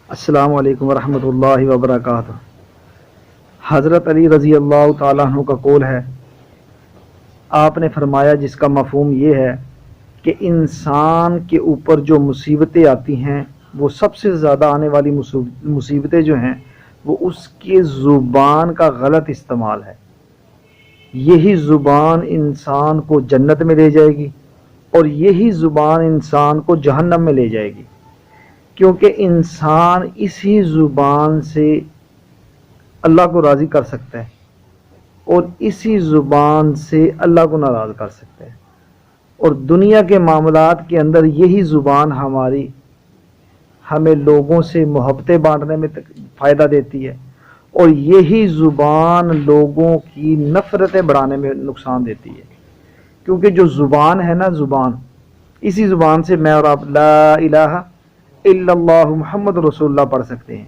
السلام علیکم ورحمۃ اللہ وبرکاتہ۔ حضرت علی رضی اللہ تعالیٰ عنہ کا قول ہے، آپ نے فرمایا جس کا مفہوم یہ ہے کہ انسان کے اوپر جو مصیبتیں آتی ہیں وہ سب سے زیادہ آنے والی مصیبتیں جو ہیں وہ اس کی زبان کا غلط استعمال ہے۔ یہی زبان انسان کو جنت میں لے جائے گی اور یہی زبان انسان کو جہنم میں لے جائے گی، کیونکہ انسان اسی زبان سے اللہ کو راضی کر سکتا ہے اور اسی زبان سے اللہ کو ناراض کر سکتا ہے، اور دنیا کے معاملات کے اندر یہی زبان ہمیں لوگوں سے محبتیں بانٹنے میں فائدہ دیتی ہے، اور یہی زبان لوگوں کی نفرتیں بڑھانے میں نقصان دیتی ہے۔ کیونکہ جو زبان ہے نا، زبان، اسی زبان سے میں اور آپ لا الہ الا اللہ محمد رسول اللہ پڑھ سکتے ہیں،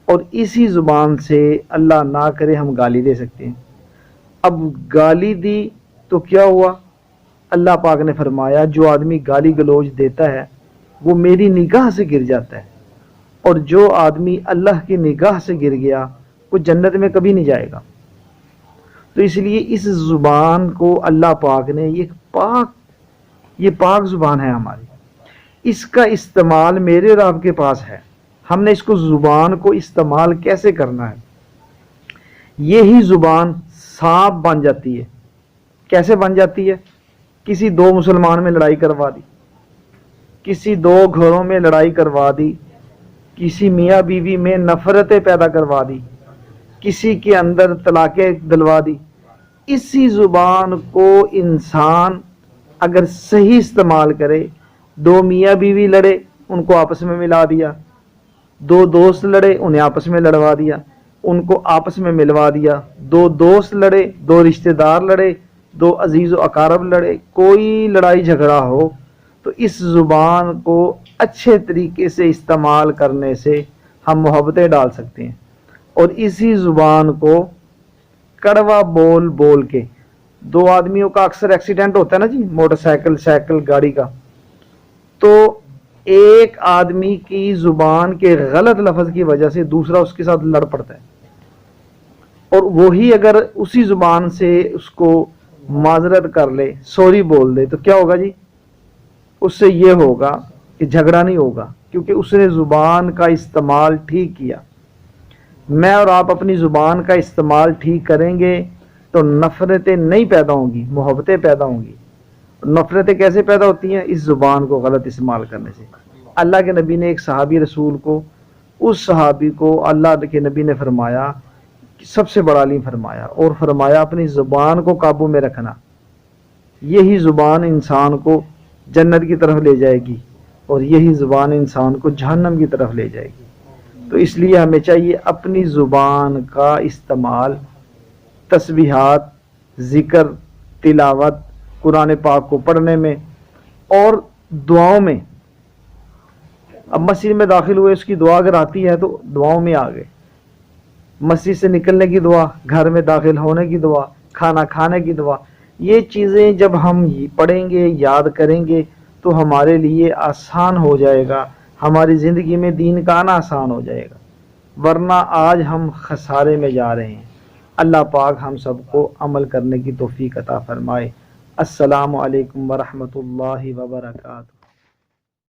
اور اسی زبان سے اللہ نہ کرے ہم گالی دے سکتے ہیں۔ اب گالی دی تو کیا ہوا؟ اللہ پاک نے فرمایا جو آدمی گالی گلوچ دیتا ہے وہ میری نگاہ سے گر جاتا ہے، اور جو آدمی اللہ کی نگاہ سے گر گیا وہ جنت میں کبھی نہیں جائے گا۔ تو اس لیے اس زبان کو اللہ پاک نے یہ پاک زبان ہے ہماری، اس کا استعمال میرے اور آپ کے پاس ہے۔ ہم نے اس کو زبان کو استعمال کیسے کرنا ہے؟ یہی زبان سانپ بن جاتی ہے۔ کیسے بن جاتی ہے؟ کسی دو مسلمان میں لڑائی کروا دی، کسی دو گھروں میں لڑائی کروا دی، کسی میاں بیوی میں نفرتیں پیدا کروا دی، کسی کے اندر طلاقیں دلوا دی۔ اسی زبان کو انسان اگر صحیح استعمال کرے، دو میاں بیوی لڑے ان کو آپس میں ملا دیا، دو دوست لڑے انہیں آپس میں لڑوا دیا، ان کو آپس میں ملوا دیا، دو دوست لڑے، دو رشتہ دار لڑے، دو عزیز و اقارب لڑے، کوئی لڑائی جھگڑا ہو تو اس زبان کو اچھے طریقے سے استعمال کرنے سے ہم محبتیں ڈال سکتے ہیں، اور اسی زبان کو کڑوا بول بول کے دو آدمیوں کا اکثر ایکسیڈنٹ ہوتا ہے نا جی، موٹر سائیکل گاڑی کا، تو ایک آدمی کی زبان کے غلط لفظ کی وجہ سے دوسرا اس کے ساتھ لڑ پڑتا ہے، اور وہی اگر اسی زبان سے اس کو معذرت کر لے، سوری بول دے، تو کیا ہوگا جی؟ اس سے یہ ہوگا کہ جھگڑا نہیں ہوگا، کیونکہ اس نے زبان کا استعمال ٹھیک کیا۔ میں اور آپ اپنی زبان کا استعمال ٹھیک کریں گے تو نفرتیں نہیں پیدا ہوں گی، محبتیں پیدا ہوں گی۔ نفرتیں کیسے پیدا ہوتی ہیں؟ اس زبان کو غلط استعمال کرنے سے۔ اللہ کے نبی نے ایک صحابی رسول کو، اس صحابی کو اللہ کے نبی نے فرمایا، سب سے بڑا عالم فرمایا، اور فرمایا اپنی زبان کو قابو میں رکھنا، یہی زبان انسان کو جنت کی طرف لے جائے گی اور یہی زبان انسان کو جہنم کی طرف لے جائے گی۔ تو اس لیے ہمیں چاہیے اپنی زبان کا استعمال تسبیحات، ذکر، تلاوت، قرآن پاک کو پڑھنے میں اور دعاؤں میں۔ اب مسجد میں داخل ہوئے، اس کی دعا اگر آتی ہے تو دعاؤں میں آ گئے، مسجد سے نکلنے کی دعا، گھر میں داخل ہونے کی دعا، کھانا کھانے کی دعا، یہ چیزیں جب ہم پڑھیں گے، یاد کریں گے تو ہمارے لیے آسان ہو جائے گا، ہماری زندگی میں دین کا آنا آسان ہو جائے گا، ورنہ آج ہم خسارے میں جا رہے ہیں۔ اللہ پاک ہم سب کو عمل کرنے کی توفیق عطا فرمائے۔ السلام علیکم ورحمۃ اللہ وبرکاتہ۔